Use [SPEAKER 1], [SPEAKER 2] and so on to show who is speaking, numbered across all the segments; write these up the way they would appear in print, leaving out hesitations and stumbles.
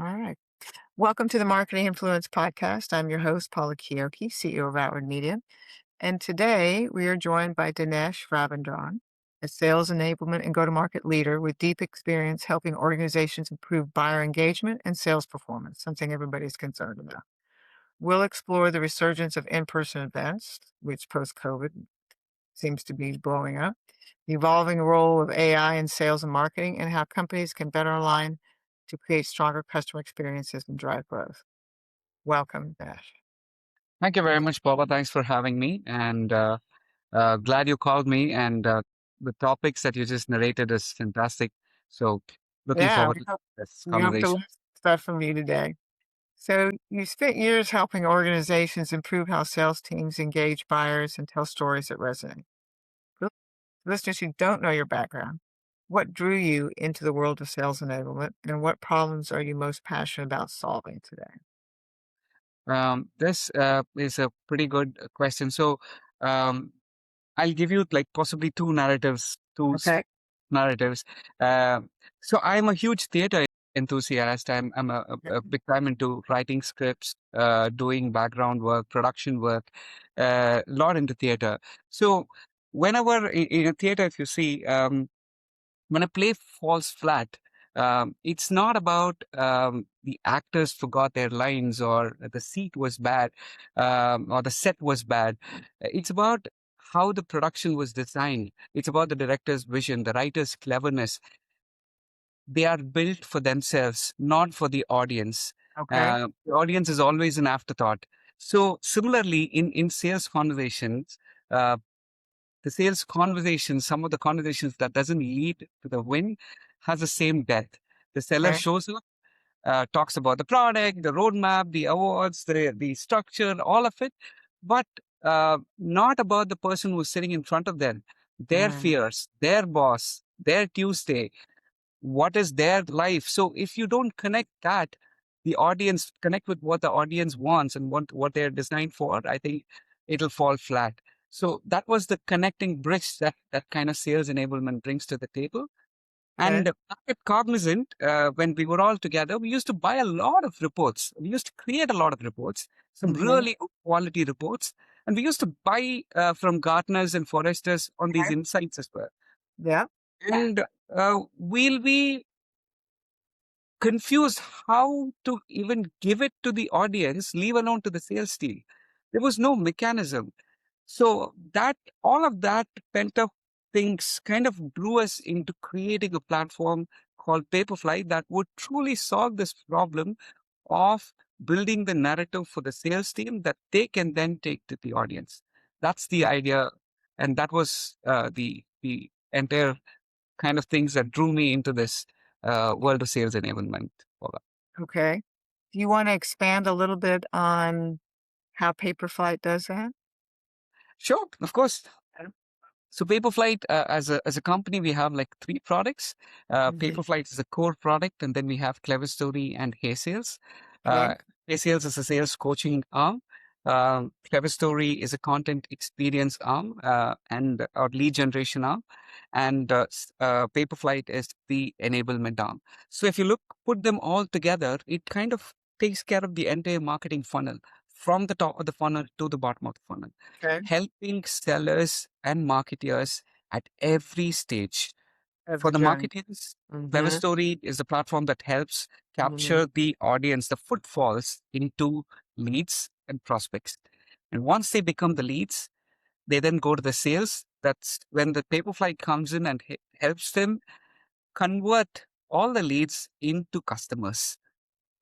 [SPEAKER 1] All right. Welcome to the Marketing Influence Podcast. I'm your host, Paula Kioki, CEO of Outward Media. And today we are joined by Dinesh Ravindran, a sales enablement and go-to-market leader with deep experience helping organizations improve buyer engagement and sales performance, something everybody's concerned about. We'll explore the resurgence of in-person events, which post-COVID seems to be blowing up, the evolving role of AI in sales and marketing, and how companies can better align to create stronger customer experiences and drive growth. Welcome, Dash.
[SPEAKER 2] Thank you very much, Paula. Thanks for having me, and glad you called me. And the topics that you just narrated is fantastic. So, looking
[SPEAKER 1] Yeah,
[SPEAKER 2] forward to this
[SPEAKER 1] we hope to
[SPEAKER 2] conversation.
[SPEAKER 1] learn stuff from you today. So, you spent years helping organizations improve how sales teams engage buyers and tell stories that resonate. For listeners who don't know your background, what drew you into the world of sales enablement, and what problems are you most passionate about solving today?
[SPEAKER 2] This is a pretty good question. So, um, I'll give you like possibly two narratives,
[SPEAKER 1] Okay.
[SPEAKER 2] narratives. Uh, so, I'm a huge theater enthusiast. I'm a big time into writing scripts, doing background work, production work, a lot into theater. So, whenever in a theater, if you see, when a play falls flat, it's not about the actors forgot their lines or the seat was bad or the set was bad. It's about how the production was designed. It's about the director's vision, the writer's cleverness. They are built for themselves, not for the audience.
[SPEAKER 1] Okay.
[SPEAKER 2] The audience is always an afterthought. So similarly, in sales conversations, uh, some of the conversations that doesn't lead to the win has the same depth. The seller
[SPEAKER 1] Okay.
[SPEAKER 2] shows up, talks about the product, the roadmap, the awards, the structure, all of it, but not about the person who's sitting in front of them, their
[SPEAKER 1] Mm,
[SPEAKER 2] fears, their boss, their Tuesday, what is their life. So if you don't connect that, the audience connect with what the audience wants and what they're designed for, I think it'll fall flat. So that was the connecting bridge that kind of sales enablement brings to the table. And
[SPEAKER 1] okay.
[SPEAKER 2] back at Cognizant, when we were all together, we used to buy a lot of reports. We used to create a lot of reports, some
[SPEAKER 1] Hmm.
[SPEAKER 2] really good quality reports. And we used to buy from Gartners and Foresters on these
[SPEAKER 1] Okay.
[SPEAKER 2] insights as well.
[SPEAKER 1] Yeah.
[SPEAKER 2] And we'll be confused how to even give it to the audience, leave alone to the sales team. There was no mechanism. So that all of that pent up things kind of drew us into creating a platform called Paperflight that would truly solve this problem of building the narrative for the sales team that they can then take to the audience. That's the idea, and that was the entire kind of things that drew me into this world of sales enablement. Paula.
[SPEAKER 1] Okay. Do you want to expand a little bit on how Paperflight does that?
[SPEAKER 2] Sure, of course. So Paperflight, as a company, we have like three products.
[SPEAKER 1] Mhm.
[SPEAKER 2] Paperflight is a core product, and then we have Clever Story and Hey Sales.
[SPEAKER 1] Okay.
[SPEAKER 2] Hey Sales is a sales coaching arm. Clever Story is a content experience arm and or lead generation arm, and Paperflight is the enablement arm. So if you put them all together, it kind of takes care of the entire marketing funnel from the top of the funnel to the bottom of the funnel,
[SPEAKER 1] Okay.
[SPEAKER 2] helping sellers and marketers at every stage.
[SPEAKER 1] Of
[SPEAKER 2] For
[SPEAKER 1] the
[SPEAKER 2] the
[SPEAKER 1] journey.
[SPEAKER 2] marketers, Clever
[SPEAKER 1] Hmm.
[SPEAKER 2] Story is the platform that helps
[SPEAKER 1] Hmm.
[SPEAKER 2] capture the audience, the footfalls into leads and prospects. And once they become the leads, they then go to the sales. That's when the Paperflight comes in and helps them convert all the leads into customers.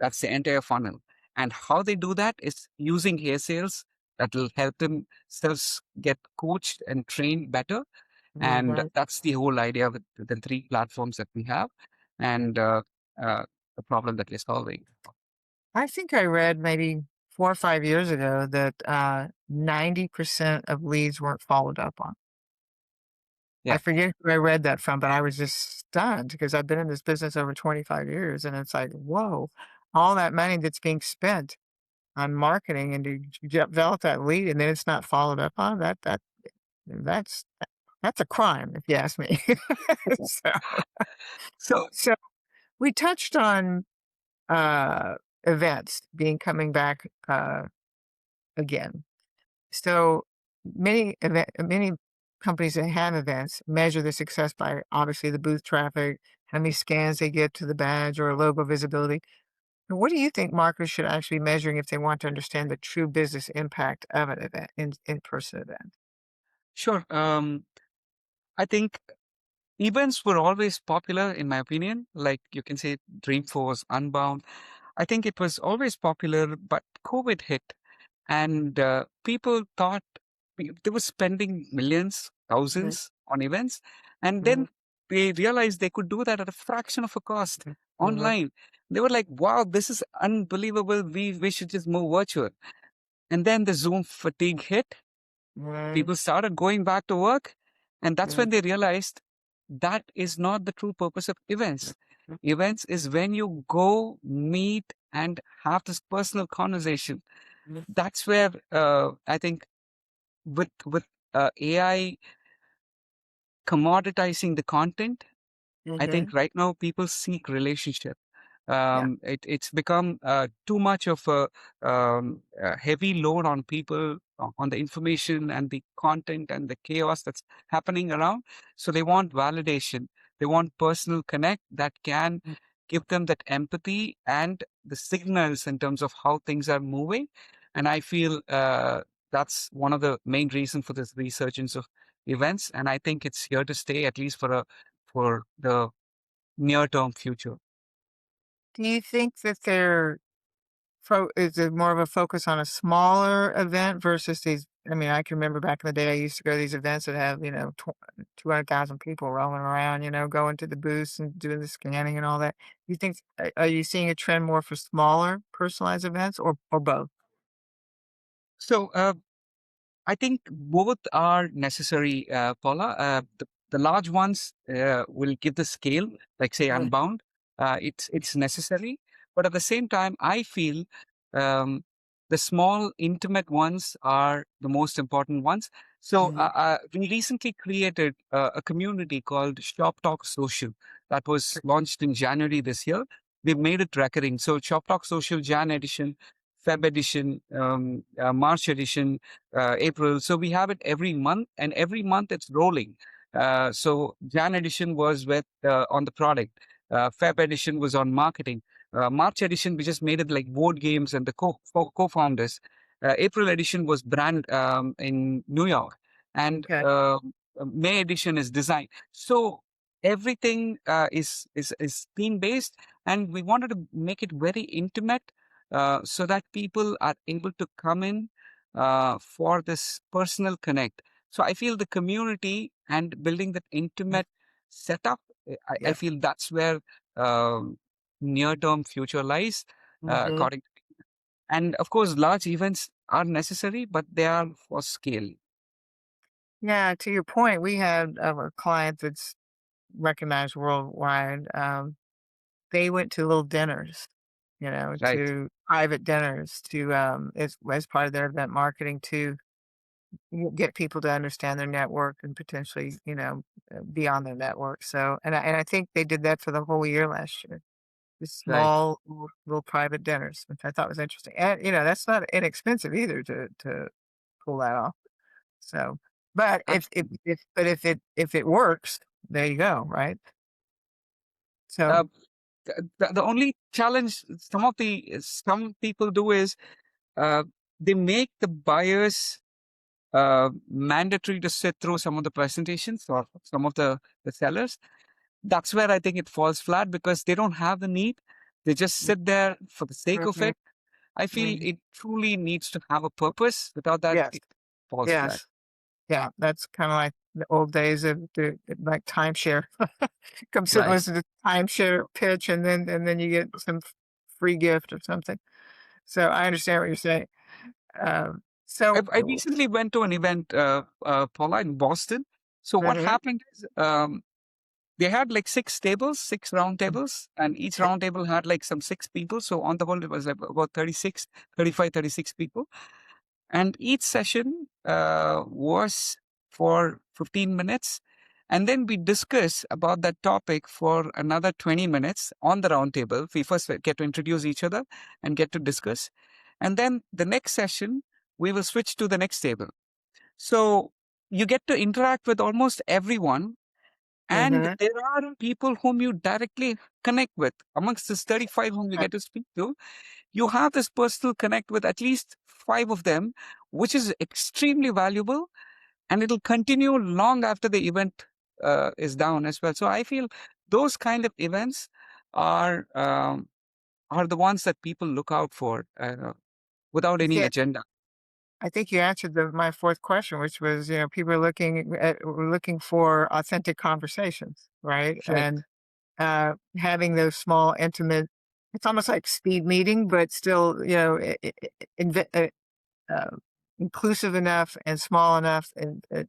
[SPEAKER 2] That's the entire funnel. And how they do that is using hair sales that will help themselves get coached and trained better. And
[SPEAKER 1] Hmm.
[SPEAKER 2] that's the whole idea with the three platforms that we have and uh, the problem that we're solving.
[SPEAKER 1] I think I read maybe 4 or 5 years ago that 90% of leads weren't followed up on. I
[SPEAKER 2] Yeah.
[SPEAKER 1] forget who I read that from, but I was just stunned because I've been in this business over 25 years, and it's like, whoa, all that money that's being spent on marketing and to develop that lead, and then it's not followed up on. That's that's a crime, if you ask me. so,
[SPEAKER 2] So
[SPEAKER 1] so we touched on uh, events being coming back again. So many companies that have events measure the success by obviously the booth traffic, how many scans they get to the badge or logo visibility. And what do you think marketers should actually be measuring if they want to understand the true business impact of an event, in-person event?
[SPEAKER 2] Sure. I think events were always popular, in my opinion. Like you can say Dreamforce, Unbound. I think it was always popular, but COVID hit and people thought they were spending millions,
[SPEAKER 1] Mhm,
[SPEAKER 2] thousands on events. And then
[SPEAKER 1] mhm,
[SPEAKER 2] they realized they could do that at a fraction of a cost
[SPEAKER 1] mhm,
[SPEAKER 2] online. They were like, wow, this is unbelievable. We should just move virtual. And then the Zoom fatigue hit.
[SPEAKER 1] mhm,
[SPEAKER 2] People started going back to work. And that's
[SPEAKER 1] mhm,
[SPEAKER 2] when they realized that is not the true purpose of events. Events is when you go meet and have this personal conversation.
[SPEAKER 1] mhm,
[SPEAKER 2] That's where I think with AI commoditizing the content, I
[SPEAKER 1] mhm.
[SPEAKER 2] think right now people seek relationship.
[SPEAKER 1] Yeah.
[SPEAKER 2] It's become too much of a heavy load on people on the information and the content and the chaos that's happening around. So they want validation. They want personal connect that can
[SPEAKER 1] Mm.
[SPEAKER 2] give them that empathy and the signals in terms of how things are moving. And I feel that's one of the main reasons for this resurgence of events. And I think it's here to stay, at least for the near term future.
[SPEAKER 1] Do you think that is it more of a focus on a smaller event versus these? I mean, I can remember back in the day, I used to go to these events that have, 200,000 people rolling around, going to the booths and doing the scanning and all that. You think, are you seeing a trend more for smaller personalized events or both?
[SPEAKER 2] So I think both are necessary, Paula. The large ones will give the scale, like say
[SPEAKER 1] Mm,
[SPEAKER 2] Unbound. It's necessary, but at the same time, I feel um, the small, intimate ones are the most important ones. So
[SPEAKER 1] mhm,
[SPEAKER 2] we recently created a community called Shop Talk Social that was launched in January this year. We've made it recurring. So Shop Talk Social Jan edition, Feb edition, March edition, April. So we have it every month, and every month it's rolling. So Jan edition was with on the product. Feb edition was on marketing. March edition we just made it like board games and the co-founders. April edition was brand in New York, and
[SPEAKER 1] okay.
[SPEAKER 2] May edition is design. So everything is theme based, and we wanted to make it very intimate so that people are able to come in for this personal connect. So I feel the community and building that
[SPEAKER 1] Mm,
[SPEAKER 2] intimate setup, I
[SPEAKER 1] yeah.
[SPEAKER 2] feel that's where near-term future lies,
[SPEAKER 1] Hmm.
[SPEAKER 2] according. And of course, large events are necessary, but they are for scale,
[SPEAKER 1] Yeah. To your point, we had a client that's recognized worldwide. They went to little dinners,
[SPEAKER 2] right?
[SPEAKER 1] to private dinners to, as part of their event marketing to get people to understand their network and potentially, be on their network. So, and I think they did that for the whole year last year. Just
[SPEAKER 2] Right.
[SPEAKER 1] small little private dinners, which I thought was interesting. And, that's not inexpensive either to pull that off. So, but if it works, there you go, right? So,
[SPEAKER 2] Uh, the only challenge some people do is uh, they make the buyers mandatory to sit through some of the presentations or some of the sellers. That's where I think it falls flat because they don't have the need. They just sit there for the sake of
[SPEAKER 1] mhm,
[SPEAKER 2] it. I feel
[SPEAKER 1] mhm.
[SPEAKER 2] it truly needs to have a purpose. Without that,
[SPEAKER 1] Yes,
[SPEAKER 2] it falls flat.
[SPEAKER 1] yes. Yeah, that's kinda like the old days of like timeshare. Come sit and
[SPEAKER 2] Right.
[SPEAKER 1] listen to timeshare pitch, and then you get some free gift or something. So, I understand what you're saying. So
[SPEAKER 2] I recently went to an event, Paula, in Boston. So what
[SPEAKER 1] mhm,
[SPEAKER 2] happened is they had like six tables, six round tables, and each round table had like some six people. So on the whole, it was like about 36, 35, 36 people. And each session was for 15 minutes. And then we discuss about that topic for another 20 minutes on the round table. We first get to introduce each other and get to discuss. And then the next session, we will switch to the next table. So you get to interact with almost everyone. And
[SPEAKER 1] Mm-hmm.
[SPEAKER 2] there are people whom you directly connect with. Amongst this 35 whom you get to speak to, you have this personal connect with at least 5 of them, which is extremely valuable, and it'll continue long after the event is down as well. So I feel those kind of events are the ones that people look out for without any
[SPEAKER 1] Yeah,
[SPEAKER 2] agenda.
[SPEAKER 1] I think you answered my fourth question, which was, people are looking for authentic conversations, right?
[SPEAKER 2] Right,
[SPEAKER 1] And having those small, intimate, it's almost like speed meeting, but still, inv- uh, uh, inclusive enough and small enough, and it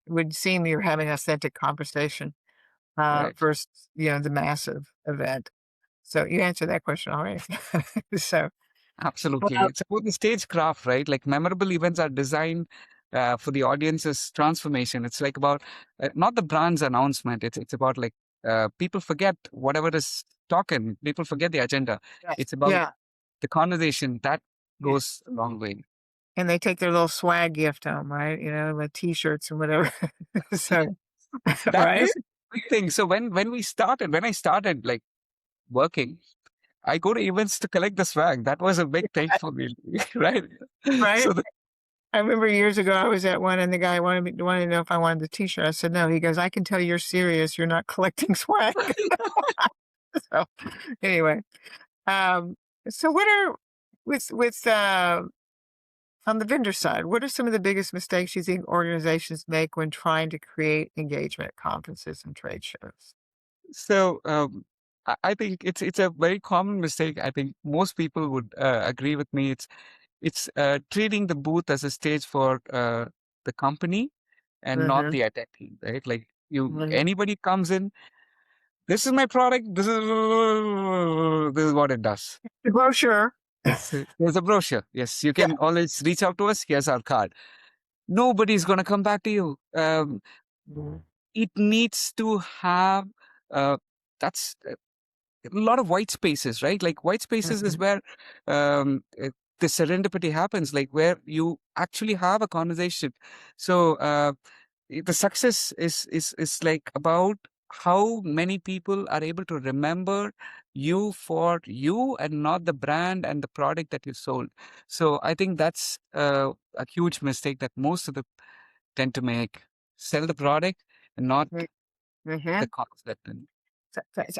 [SPEAKER 1] would seem you're having authentic conversation
[SPEAKER 2] right.
[SPEAKER 1] versus the massive event. So you answered that question already. So,
[SPEAKER 2] Absolutely.
[SPEAKER 1] well,
[SPEAKER 2] It's about the stagecraft, right? Like memorable events are designed for the audience's transformation. It's like about not the brand's announcement. It's about like people forget whatever is talking. People forget the agenda.
[SPEAKER 1] yes,
[SPEAKER 2] It's about
[SPEAKER 1] yeah,
[SPEAKER 2] the conversation that
[SPEAKER 1] yeah.
[SPEAKER 2] goes a long way.
[SPEAKER 1] And they take their little swag gift home, right? With T-shirts and whatever. So,
[SPEAKER 2] That
[SPEAKER 1] right,
[SPEAKER 2] is a big thing. So when I started like working, I go to events to collect the swag. That was a big thing for me, right?
[SPEAKER 1] right.
[SPEAKER 2] So
[SPEAKER 1] I remember years ago I was at one, and the guy wanted to know if I wanted the T-shirt. I said no. He goes, "I can tell you're serious. You're not collecting swag." So, anyway, um, so what are with on the vendor side, what are some of the biggest mistakes you think organizations make when trying to create engagement at conferences and trade shows?
[SPEAKER 2] So I think it's a very common mistake. I think most people would agree with me. It's treating the booth as a stage for the company and not
[SPEAKER 1] Mm-hmm.
[SPEAKER 2] the attendee, right? Like you,
[SPEAKER 1] Mm-hmm.
[SPEAKER 2] anybody comes in, this is my product. This is what it does.
[SPEAKER 1] The brochure.
[SPEAKER 2] So there's a brochure. Yes, you
[SPEAKER 1] Yeah.
[SPEAKER 2] can always reach out to us. Here's our card. Nobody's gonna come back to you.
[SPEAKER 1] Mhm.
[SPEAKER 2] It needs to have that's a lot of white spaces, right? Like white spaces is
[SPEAKER 1] Mhm.
[SPEAKER 2] where the serendipity happens, like where you actually have a conversation. So the success is like about how many people are able to remember you for you and not the brand and the product that you sold. So I think that's a huge mistake that most of the tend to make. Sell the product and not
[SPEAKER 1] Mhm.
[SPEAKER 2] the
[SPEAKER 1] Mhm.
[SPEAKER 2] concept.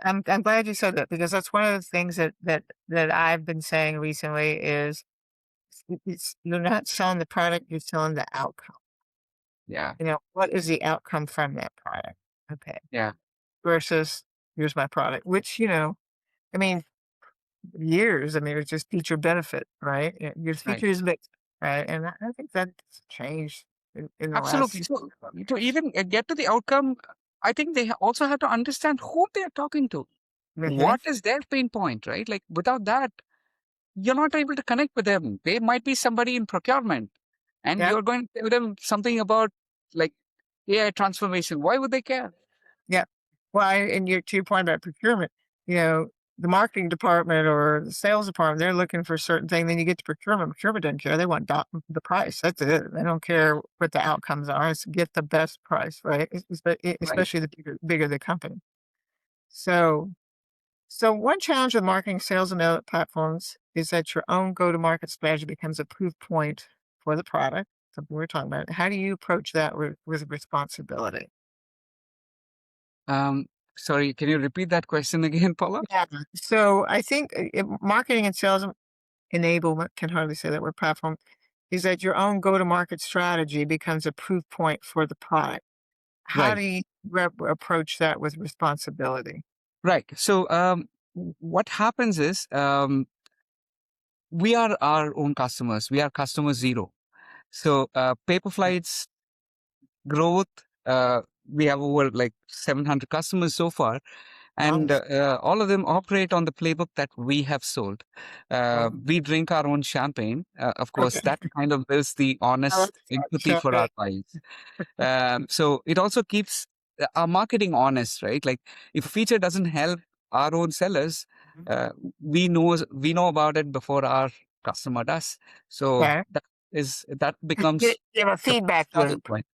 [SPEAKER 1] I'm glad you said that, because that's one of the things that I've been saying recently is you're not selling the product, you're selling the outcome.
[SPEAKER 2] Yeah,
[SPEAKER 1] What is the outcome from that product? Okay.
[SPEAKER 2] yeah,
[SPEAKER 1] Versus here's my product, which, I mean, years, I mean, it's just feature benefit, right? Your
[SPEAKER 2] right.
[SPEAKER 1] feature is mixed, right? And I think that's changed in the
[SPEAKER 2] Absolutely.
[SPEAKER 1] last.
[SPEAKER 2] So to even get to the outcome, I think they also have to understand who they're talking to.
[SPEAKER 1] Hmm.
[SPEAKER 2] What is their pain point, right? Like without that, you're not able to connect with them. They might be somebody in procurement and
[SPEAKER 1] Yeah.
[SPEAKER 2] you're going to tell them something about like AI transformation. Why would they care?
[SPEAKER 1] Yeah. Well, and to your point about procurement, you know, the marketing department or the sales department, they're looking for a certain thing. Then you get to procurement. Procurement doesn't care. They want the price. That's it. They don't care what the outcomes are. It's get the best price, right?
[SPEAKER 2] Right.
[SPEAKER 1] Especially the bigger the company. So, so one challenge with marketing, sales, and other platforms is that your own go-to-market strategy becomes a proof point for the product. Something we're talking about. How do you approach that with responsibility?
[SPEAKER 2] Um, Sorry, can you repeat that question again, Paula?
[SPEAKER 1] Yeah. So I think marketing and sales enablement, can hardly say that word, platform, is that your own go-to-market strategy becomes a proof point for the product. How
[SPEAKER 2] Right.
[SPEAKER 1] do you approach that with responsibility?
[SPEAKER 2] Right. So what happens is we are our own customers. We are customer zero. So Paperflight's growth, we have over like 700 customers so far, and
[SPEAKER 1] Nice.
[SPEAKER 2] all of them operate on the playbook that we have sold.
[SPEAKER 1] Wow.
[SPEAKER 2] We drink our own champagne. Of course,
[SPEAKER 1] Okay.
[SPEAKER 2] that kind of builds the
[SPEAKER 1] I like
[SPEAKER 2] honest
[SPEAKER 1] that.
[SPEAKER 2] empathy for
[SPEAKER 1] Champagne.
[SPEAKER 2] our clients. So it also keeps our marketing honest, right? Like if a feature doesn't help our own sellers,
[SPEAKER 1] Mhm.
[SPEAKER 2] uh, we know about it before our customer does. So
[SPEAKER 1] Okay.
[SPEAKER 2] that becomes
[SPEAKER 1] You have a
[SPEAKER 2] the
[SPEAKER 1] feedback
[SPEAKER 2] starting
[SPEAKER 1] loop.
[SPEAKER 2] point.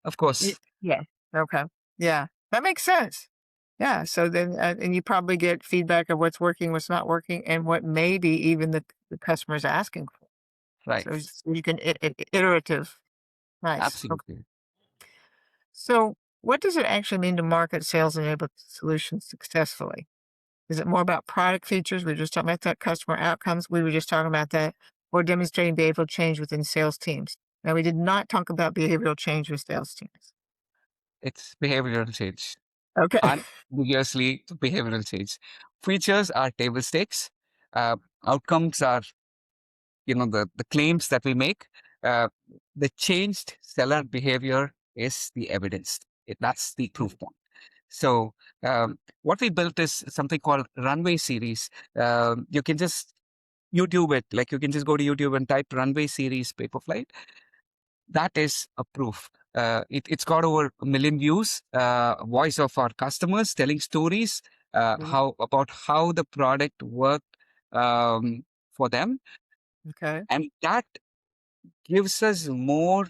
[SPEAKER 2] Of course,
[SPEAKER 1] Yeah. Okay. Yeah. That makes sense. Yeah. So then, and you probably get feedback of what's working, what's not working, and what maybe even the customer's asking for.
[SPEAKER 2] right?
[SPEAKER 1] So you can iterative. Nice. Okay.
[SPEAKER 2] Absolutely.
[SPEAKER 1] So what does it actually mean to market sales enabled solutions successfully? Is it more about product features? We were just talking about that customer outcomes. We were just talking about that, or demonstrating behavioral change within sales teams. Now, we did not talk about behavioral change with sales teams.
[SPEAKER 2] It's behavioral change.
[SPEAKER 1] Okay.
[SPEAKER 2] Unambiguously behavioral change. Features are table stakes. Uh, Outcomes are, the claims that we make. Uh, the changed seller behavior is the evidence. That's the proof point. So what we built is something called Runway Series. You can just YouTube it. Like you can just go to YouTube and type Runway Series Paperflight. That is a proof. It's got over 1 million views. Voice of our customers telling stories
[SPEAKER 1] Mhm.
[SPEAKER 2] how about how the product worked for them,
[SPEAKER 1] Okay.
[SPEAKER 2] and that gives us more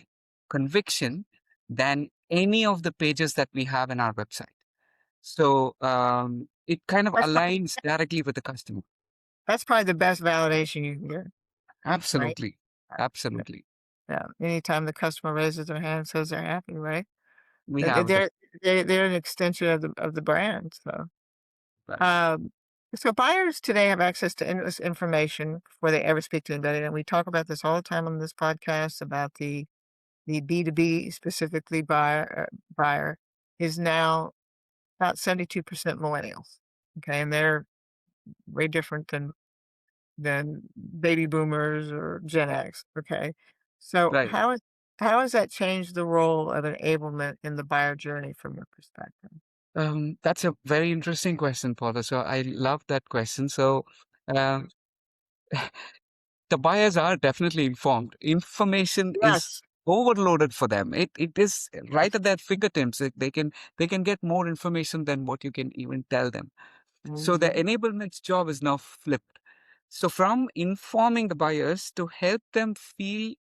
[SPEAKER 2] conviction than any of the pages that we have in our website. So it kind of
[SPEAKER 1] That's probably,
[SPEAKER 2] aligns directly with the customer.
[SPEAKER 1] that's probably the best validation you can get, right?
[SPEAKER 2] Absolutely,
[SPEAKER 1] Yeah.
[SPEAKER 2] absolutely.
[SPEAKER 1] Yeah. Anytime the customer raises their hand and says they're happy, right?
[SPEAKER 2] We
[SPEAKER 1] They-
[SPEAKER 2] have that.
[SPEAKER 1] They're they're an extension of the brand. So,
[SPEAKER 2] Right.
[SPEAKER 1] um, so buyers today have access to endless information before they ever speak to anybody, and we talk about this all the time on this podcast about the B2B specifically buyer is now about 72% millennials. Okay, and they're way different than baby boomers or Gen X. Okay. So
[SPEAKER 2] Right.
[SPEAKER 1] how has that changed the role of enablement in the buyer journey from your perspective?
[SPEAKER 2] That's a very interesting question, Paula. So I love that question. So um, the buyers are definitely informed. Information is
[SPEAKER 1] Yes.
[SPEAKER 2] overloaded for them. It is right at their fingertips. They can get more information than what you can even tell them. So the
[SPEAKER 1] Mhm.
[SPEAKER 2] enablement's job is now flipped. So from informing the buyers to help them feel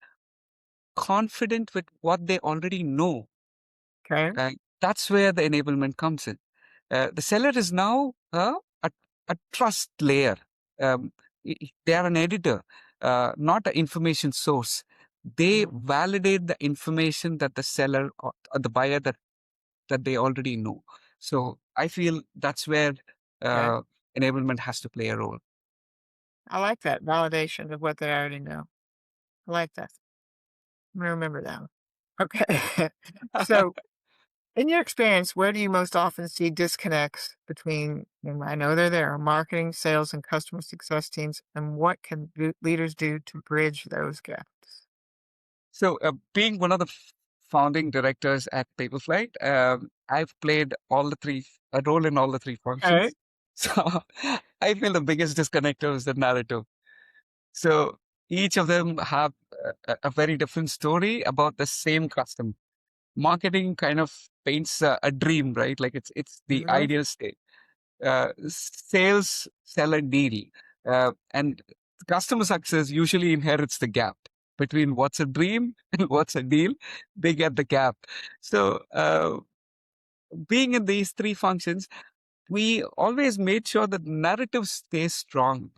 [SPEAKER 2] confident with what they already know,
[SPEAKER 1] Okay.
[SPEAKER 2] that's where the enablement comes in. The seller is now a, a trust layer. They are an editor, not an information source. They
[SPEAKER 1] Mhm.
[SPEAKER 2] validate the information that the seller or the buyer that they already know. So I feel that's where
[SPEAKER 1] Okay.
[SPEAKER 2] uh, enablement has to play a role.
[SPEAKER 1] I like that validation of what they already know. I like that. I'm gonna remember that one. Okay. So in your experience, where do you most often see disconnects between, and I know they're there, marketing, sales, and customer success teams, and what can leaders do to bridge those gaps?
[SPEAKER 2] So, being one of the founding directors at Paperflight, I've played a role in all the three
[SPEAKER 1] Okay.
[SPEAKER 2] functions. So, I feel the biggest disconnector is the narrative. So, each of them have a very different story about the same customer. Marketing kind of paints a dream, right? Like it's the
[SPEAKER 1] Mhm.
[SPEAKER 2] ideal state. Sales sell a deal, and customer success usually inherits the gap between what's a dream and what's a deal. They get the gap. So, being in these three functions, we always made sure that narrative stays strong.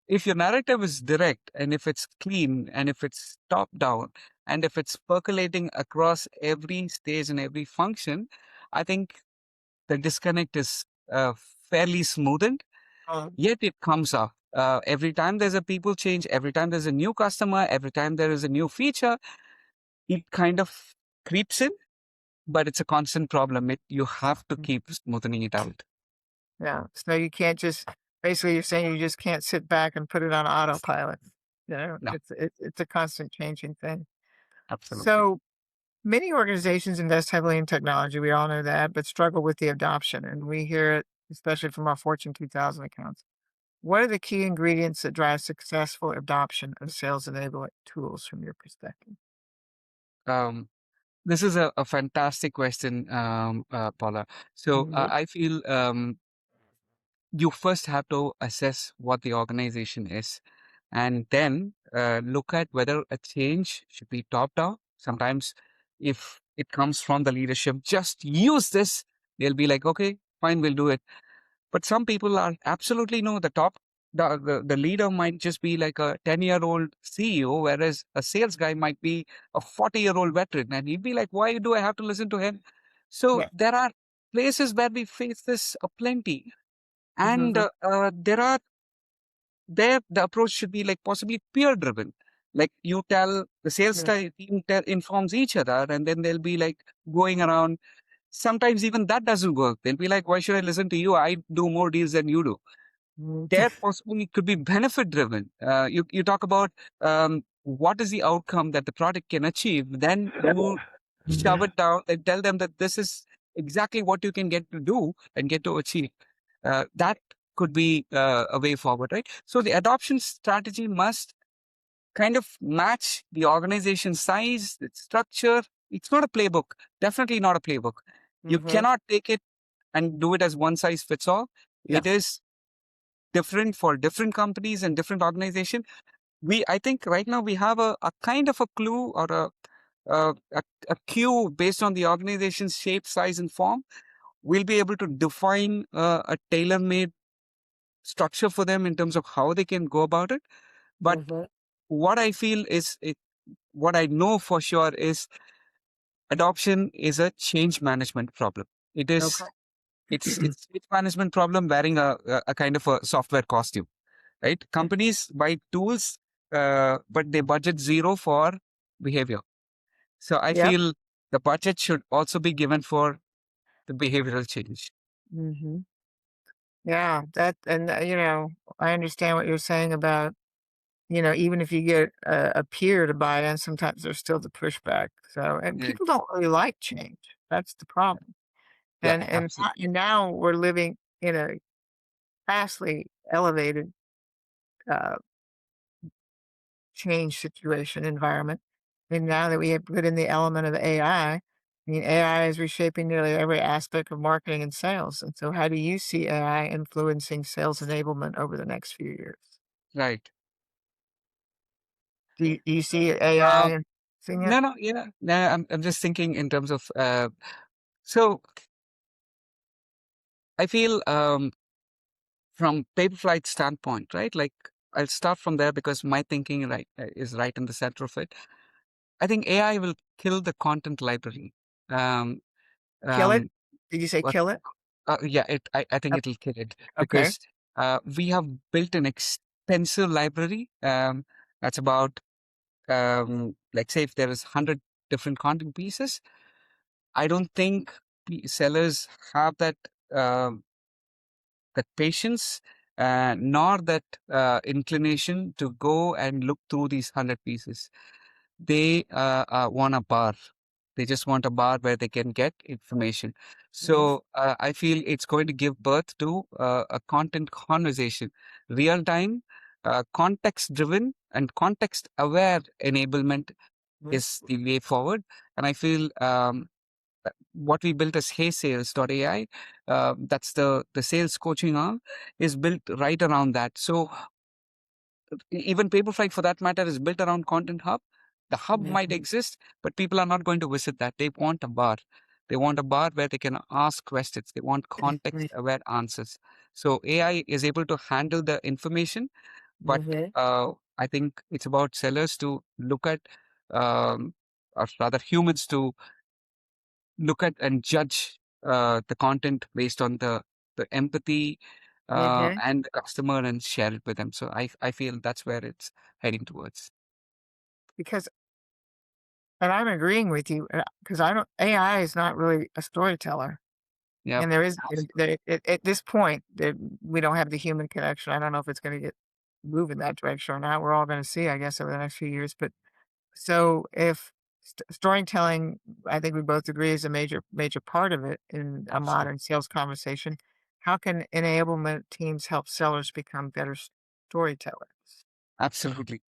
[SPEAKER 2] If your narrative is direct and if it's clean and if it's top down and if it's percolating across every stage and every function, I think the disconnect is fairly smoothened.
[SPEAKER 1] Um,
[SPEAKER 2] Yet it comes up. Every time there's a people change, every time there's a new customer, every time there is a new feature, it kind of creeps in, but it's a constant problem. You have to keep smoothing it out.
[SPEAKER 1] yeah. So you can't just basically you're saying you just can't sit back and put it on autopilot. You know,
[SPEAKER 2] No,
[SPEAKER 1] it's a constant changing thing.
[SPEAKER 2] absolutely.
[SPEAKER 1] So many organizations invest heavily in technology. We all know that, but struggle with the adoption, and we hear it especially from our Fortune 2000 accounts. What are the key ingredients that drive successful adoption of sales enablement tools from your perspective?
[SPEAKER 2] Um, this is a fantastic question, Paula. So
[SPEAKER 1] Mhm.
[SPEAKER 2] I feel you first have to assess what the organization is, and then look at whether a change should be top down. Sometimes, if it comes from the leadership, just use this. They'll be like, okay, fine, we'll do it. But some people are absolutely no. The leader might just be like a 10-year-old CEO, whereas a sales guy might be a 40-year-old veteran, and he'd be like, why do I have to listen to him? So
[SPEAKER 1] Yeah.
[SPEAKER 2] there are places where we face this plenty, and
[SPEAKER 1] Mhm.
[SPEAKER 2] there are there the approach should be like possibly peer driven. Like you tell the sales
[SPEAKER 1] Yeah.
[SPEAKER 2] team informs each other, and then they'll be like going around. Sometimes even that doesn't work. They'll be like, why should I listen to you? I do more deals than you do.
[SPEAKER 1] Mhm.
[SPEAKER 2] There possibly could be benefit driven. You talk about what is the outcome that the product can achieve. Then you shove
[SPEAKER 1] Mhm.
[SPEAKER 2] it down and tell them that this is exactly what you can get to do and get to achieve. That could be a way forward, right? So the adoption strategy must kind of match the organization size, its structure. It's not a playbook. Definitely not a playbook. You
[SPEAKER 1] Mhm.
[SPEAKER 2] cannot take it and do it as one size fits all.
[SPEAKER 1] Yeah.
[SPEAKER 2] It is different for different companies and different organizations. I think right now we have a kind of a clue or a cue based on the organization's shape, size, and form. We'll be able to define a tailor-made structure for them in terms of how they can go about it. But
[SPEAKER 1] Mhm.
[SPEAKER 2] what I feel is what I know for sure is adoption is a change management problem. It
[SPEAKER 1] Okay.
[SPEAKER 2] is it's change management problem wearing a kind of a software costume, right? Companies buy tools, but they budget zero for behavior. So I
[SPEAKER 1] Yep.
[SPEAKER 2] feel the budget should also be given for the behavioral change.
[SPEAKER 1] Mhm. Yeah, that and, I understand what you're saying about, even if you get a peer to buy in, sometimes there's still the pushback. So and
[SPEAKER 2] Yeah,
[SPEAKER 1] people don't really like change. That's the problem.
[SPEAKER 2] yeah,
[SPEAKER 1] And
[SPEAKER 2] absolutely.
[SPEAKER 1] now we're living in a vastly elevated, uh, change situation environment. And now that we have put in the element of AI, I mean, AI is reshaping nearly every aspect of marketing and sales. And so how do you see AI influencing sales enablement over the next few years?
[SPEAKER 2] Right.
[SPEAKER 1] Do you see
[SPEAKER 2] Uh,
[SPEAKER 1] AI influencing it?
[SPEAKER 2] no, no, yeah. No, I'm just thinking in terms of so I feel from Paperflight standpoint, right? Like I'll start from there because my thinking is right in the center of it. I think AI will kill the content library. Um,
[SPEAKER 1] Kill it?
[SPEAKER 2] um,
[SPEAKER 1] Did you say
[SPEAKER 2] what,
[SPEAKER 1] kill it?
[SPEAKER 2] yeah, I think
[SPEAKER 1] Uh,
[SPEAKER 2] it'll kill it
[SPEAKER 1] okay.
[SPEAKER 2] because we have built an extensive library. That's about like say if there is 100 different content pieces, I don't think sellers have um that patience, nor that inclination to go and look through these 100 pieces. They want a bar. They just want a bar where they can get information.
[SPEAKER 1] Mhm.
[SPEAKER 2] So I feel it's going to give birth to a content conversation, real time, context driven, and context aware enablement
[SPEAKER 1] Mhm.
[SPEAKER 2] is the way forward. And I feel what we built as heysales.ai, that's the sales coaching arm, is built right around that. So even Paperflight, for that matter, is built around Content Hub. The hub might
[SPEAKER 1] Mhm.
[SPEAKER 2] exist, but people are not going to visit that. They want a bar. They want a bar where they can ask questions. They want
[SPEAKER 1] Mhm.
[SPEAKER 2] context-aware answers. So AI is able to handle the information, but
[SPEAKER 1] Mhm.
[SPEAKER 2] I think it's about sellers to look at, or rather humans to look at and judge the content based on the empathy
[SPEAKER 1] Mhm.
[SPEAKER 2] and the customer and share it with them. So I feel that's where it's heading towards.
[SPEAKER 1] Because and I'm agreeing with you, because I don't AI is not really a storyteller.
[SPEAKER 2] Yep.
[SPEAKER 1] And there is
[SPEAKER 2] Absolutely.
[SPEAKER 1] there at this point, that we don't have the human connection. I don't know if it's gonna get move in that direction or not. We're all gonna see, I guess, over the next few years. But so if storytelling, I think we both agree, is a major part of it in a
[SPEAKER 2] Absolutely.
[SPEAKER 1] modern sales conversation, how can enablement teams help sellers become better storytellers?
[SPEAKER 2] Absolutely.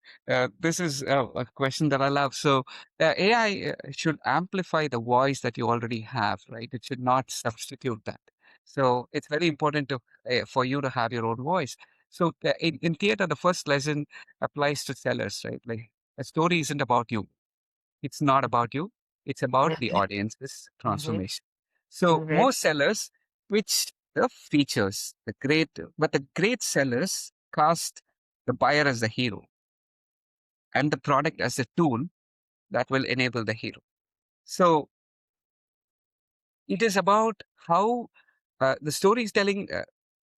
[SPEAKER 2] This is a question that I love. So, AI should amplify the voice that you already have, right? It should not substitute that. So, it's very important to for you to have your own voice. So, in theater, the first lesson applies to sellers, right? Like a story isn't about you. It's not about you. It's about the
[SPEAKER 1] Mhm,
[SPEAKER 2] audience's
[SPEAKER 1] mhm,
[SPEAKER 2] transformation. So,
[SPEAKER 1] mhm,
[SPEAKER 2] most sellers pitch the features, but the great sellers cast the buyer as the hero and the product as a tool that will enable the hero. So it is about how the storytelling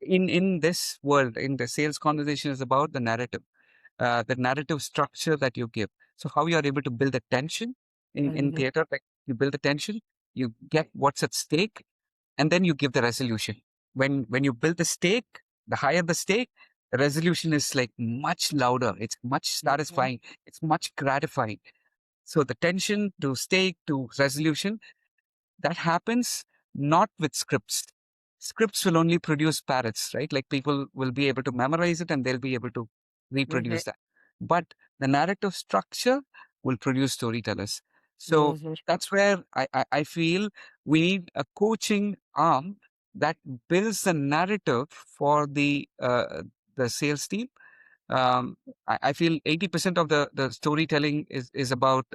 [SPEAKER 2] in this world, in the sales conversation, is about the narrative structure that you give. So how you are able to build the tension in
[SPEAKER 1] mhm,
[SPEAKER 2] theater, like you build the tension, you get what's at stake, and then you give the resolution. When you build the stake, the higher the stake, the resolution is like much louder. It's much
[SPEAKER 1] mhm,
[SPEAKER 2] satisfying. It's much gratifying. So the tension to stake to resolution, that happens not with scripts. Scripts will only produce parrots, right? Like people will be able to memorize it and they'll be able to
[SPEAKER 1] mhm,
[SPEAKER 2] reproduce that. But the narrative structure will produce storytellers. So
[SPEAKER 1] mhm,
[SPEAKER 2] that's where I feel we need a coaching arm that builds the narrative for the sales team. I feel 80% of the storytelling is about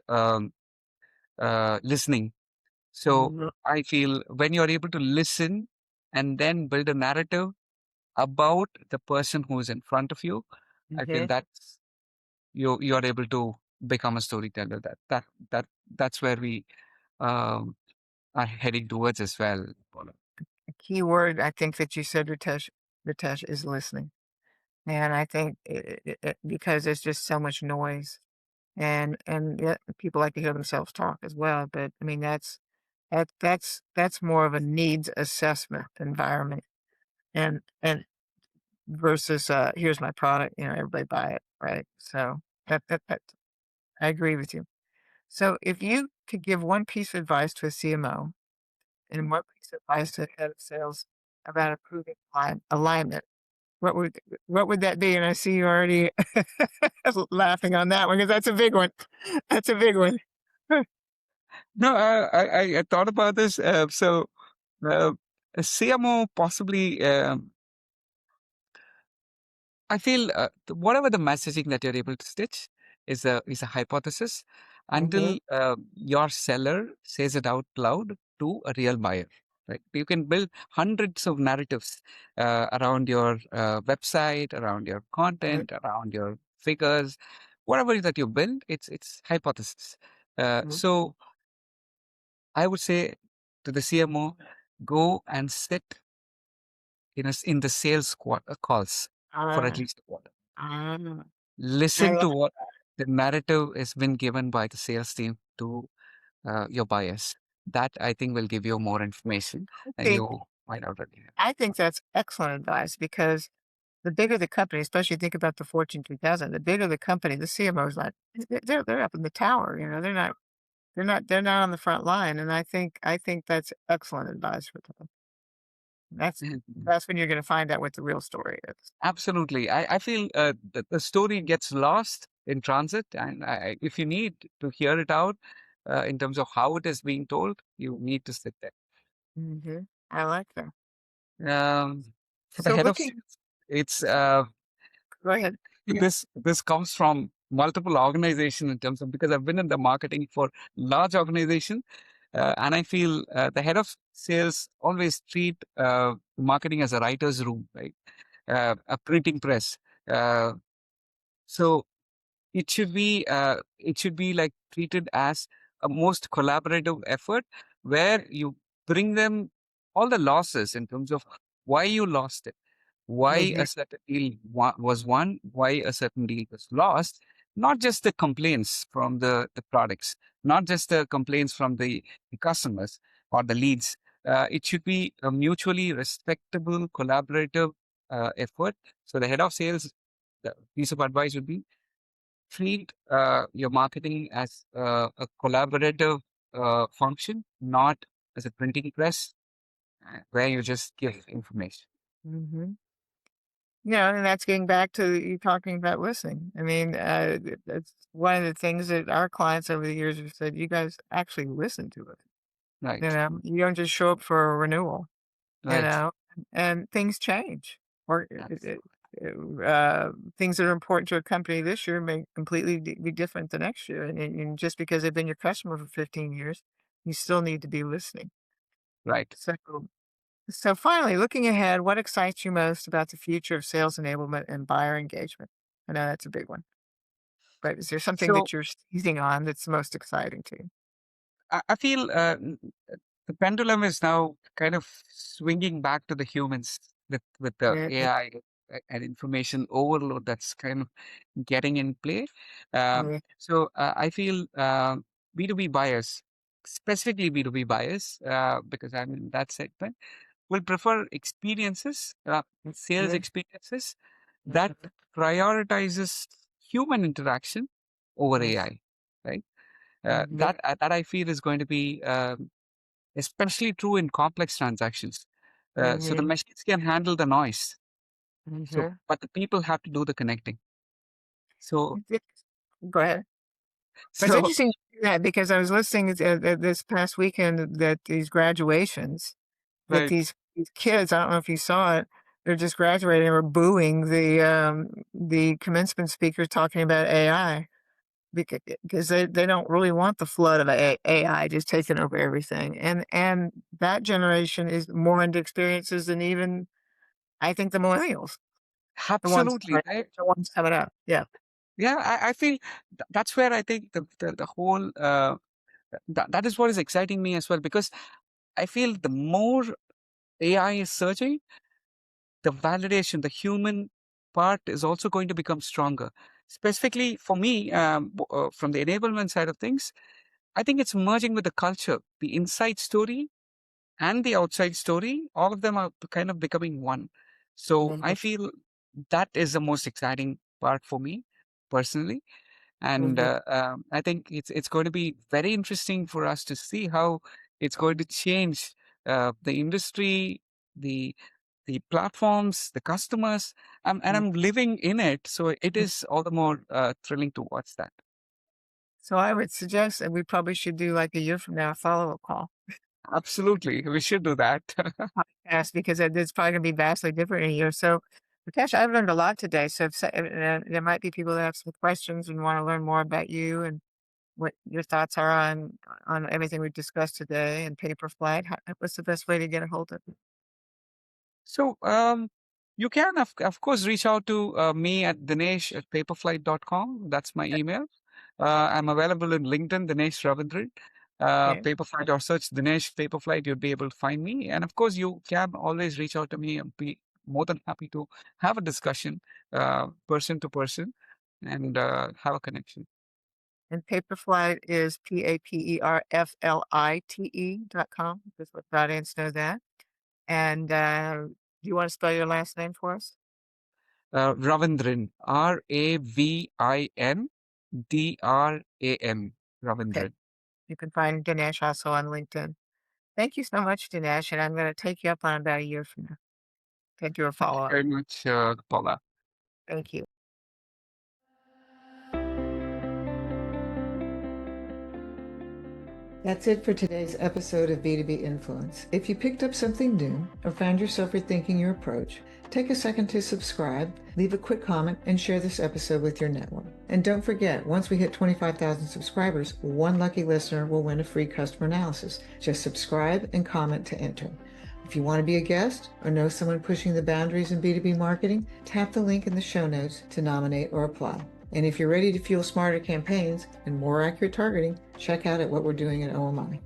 [SPEAKER 2] listening. So
[SPEAKER 1] mhm,
[SPEAKER 2] I feel when you're able to listen and then build a narrative about the person who is in front of you, I feel
[SPEAKER 1] mhm.
[SPEAKER 2] that's you're able to become a storyteller. That that's where we um, are heading towards as well, Paula.
[SPEAKER 1] A key word I think that you said, Ritesh, is listening. And I think because there's just so much noise, and yet people like to hear themselves talk as well. But I mean, that's more of a needs assessment environment, and versus here's my product, everybody buy it, right? So that I agree with you. So if you could give one piece of advice to a CMO and one piece of advice to a head of sales about improving alignment, what would that be? And I see you already laughing on that one because that's a big one. That's a big one.
[SPEAKER 2] No, I thought about this. Uh, a CMO possibly. I feel whatever the messaging that you're able to stitch is a hypothesis
[SPEAKER 1] Mhm,
[SPEAKER 2] until your seller says it out loud to a real buyer. Right? You can build hundreds of narratives around your website, around your
[SPEAKER 1] mhm,
[SPEAKER 2] content, around your figures, whatever that you build. It's hypothesis.
[SPEAKER 1] mhm.
[SPEAKER 2] So I would say to the CMO, go and sit in the sales calls for at
[SPEAKER 1] Ah,
[SPEAKER 2] least a quarter.
[SPEAKER 1] ah, I
[SPEAKER 2] Listen
[SPEAKER 1] like
[SPEAKER 2] to what the narrative has been given by the sales team to your buyers. That I think will give you more information
[SPEAKER 1] I
[SPEAKER 2] than
[SPEAKER 1] think
[SPEAKER 2] you might already have.
[SPEAKER 1] I think that's excellent advice because the bigger the company, especially think about the Fortune 2000, the bigger the company, the CMO is not they're up in the tower, they're not on the front line, and I think that's excellent advice for them. That's
[SPEAKER 2] Mhm.
[SPEAKER 1] that's when you're gonna find out what the real story is.
[SPEAKER 2] Absolutely. I feel the story gets lost in transit. And if you need to hear it out in terms of how it is being told, you need to sit there.
[SPEAKER 1] Mhm. I like that.
[SPEAKER 2] Um, for the
[SPEAKER 1] So
[SPEAKER 2] head of
[SPEAKER 1] looking
[SPEAKER 2] sales, it's
[SPEAKER 1] Go ahead.
[SPEAKER 2] this comes from multiple organizations in terms of because I've been in the marketing for large organization, and I feel the head of sales always treat marketing as a writer's room, right? A printing press. Uh, so it should be like treated as a most collaborative effort where you bring them all the losses in terms of why you lost it, why
[SPEAKER 1] Mhm,
[SPEAKER 2] a certain deal was won, why a certain deal was lost, not just the complaints from the products, not just the complaints from the customers or the leads. It should be a mutually respectable, collaborative effort. So the head of sales, the piece of advice would be treat your marketing as a collaborative function, not as a printing press where you just give information.
[SPEAKER 1] mhm. And that's getting back to you talking about listening. I mean, that's one of the things that our clients over the years have said, you guys actually listen to it.
[SPEAKER 2] Right.
[SPEAKER 1] You don't just show up for a renewal, you
[SPEAKER 2] Right.
[SPEAKER 1] know, and things change. Or
[SPEAKER 2] Absolutely.
[SPEAKER 1] things that are important to a company this year may completely be different the next year. And just because they've been your customer for 15 years, you still need to be listening.
[SPEAKER 2] Right.
[SPEAKER 1] So, so finally, looking ahead, what excites you most about the future of sales enablement and buyer engagement? I know that's a big one, but is there something
[SPEAKER 2] So
[SPEAKER 1] that you're seizing on that's most exciting to you?
[SPEAKER 2] I feel the pendulum is now kind of swinging back to the humans with the
[SPEAKER 1] Mhm,
[SPEAKER 2] AI and information overload that's kind of getting in play. I feel B2B buyers, specifically B2B buyers, because I'm in that segment, will prefer experiences, sales
[SPEAKER 1] mhm,
[SPEAKER 2] experiences that
[SPEAKER 1] mhm.
[SPEAKER 2] prioritizes human interaction over
[SPEAKER 1] Yes.
[SPEAKER 2] AI, right?
[SPEAKER 1] Mhm,
[SPEAKER 2] That I feel is going to be especially true in complex transactions. So the
[SPEAKER 1] mhm,
[SPEAKER 2] machines can handle the noise. So,
[SPEAKER 1] mhm.
[SPEAKER 2] but the people have to do the connecting. So,
[SPEAKER 1] Go ahead. But it's
[SPEAKER 2] so
[SPEAKER 1] interesting you say that because I was listening this past weekend that these graduations, that
[SPEAKER 2] right.
[SPEAKER 1] these kids, I don't know if you saw it, they're just graduating and were booing the commencement speaker talking about AI because they don't really want the flood of AI just taking over everything. And that generation is more into experiences than even I think the millennials,
[SPEAKER 2] Absolutely right.
[SPEAKER 1] the ones coming up. Yeah.
[SPEAKER 2] Yeah, I feel that's where I think the whole that is what is exciting me as well, because I feel the more AI is surging, the validation, the human part is also going to become stronger. Specifically for me, from the enablement side of things, I think it's merging with the culture, the inside story and the outside story. All of them are kind of becoming one. So I
[SPEAKER 1] Mhm,
[SPEAKER 2] feel that is the most exciting part for me personally. And
[SPEAKER 1] mhm,
[SPEAKER 2] I think it's going to be very interesting for us to see how it's going to change the industry, the the platforms, the customers, and
[SPEAKER 1] mhm,
[SPEAKER 2] I'm living in it, so it
[SPEAKER 1] mhm.
[SPEAKER 2] is all the more thrilling to watch that.
[SPEAKER 1] So I would suggest that we probably should do like a year from now a follow-up call
[SPEAKER 2] Absolutely, we should do that.
[SPEAKER 1] podcast because it's probably going to be vastly different in a year. So, Rakesh, I've learned a lot today. So there might be people that have some questions and want to learn more about you and what your thoughts are on everything we've discussed today and Paperflight. What's the best way to get a hold of you?
[SPEAKER 2] So, you can, of course, reach out to me at Dinesh@paperflight.com. That's my email. I'm available in LinkedIn, Dinesh Ravindran.
[SPEAKER 1] Okay.
[SPEAKER 2] Paperflight, or search Dinesh Paperflight, you'll be able to find me. And of course, you can always reach out to me. I'll be more than happy to have a discussion, person to person, and have a connection.
[SPEAKER 1] And Paperflight is PAPERFLITE.com. Just let the audience know that. And do you want to spell your last name for us?
[SPEAKER 2] Ravindran, Ravindran,
[SPEAKER 1] Okay.
[SPEAKER 2] Ravindran.
[SPEAKER 1] You can find Dinesh also on LinkedIn. Thank you so much, Dinesh, and I'm going to take you up on about a year from now. Take your
[SPEAKER 2] Thank you
[SPEAKER 1] follow-up.
[SPEAKER 2] very much, Paula.
[SPEAKER 1] Thank you. That's it for today's episode of B2B Influence. If you picked up something new or found yourself rethinking your approach, take a second to subscribe, leave a quick comment, and share this episode with your network. And don't forget, once we hit 25,000 subscribers, one lucky listener will win a free customer analysis. Just subscribe and comment to enter. If you want to be a guest or know someone pushing the boundaries in B2B marketing, tap the link in the show notes to nominate or apply. And if you're ready to fuel smarter campaigns and more accurate targeting, check out what we're doing at OMI.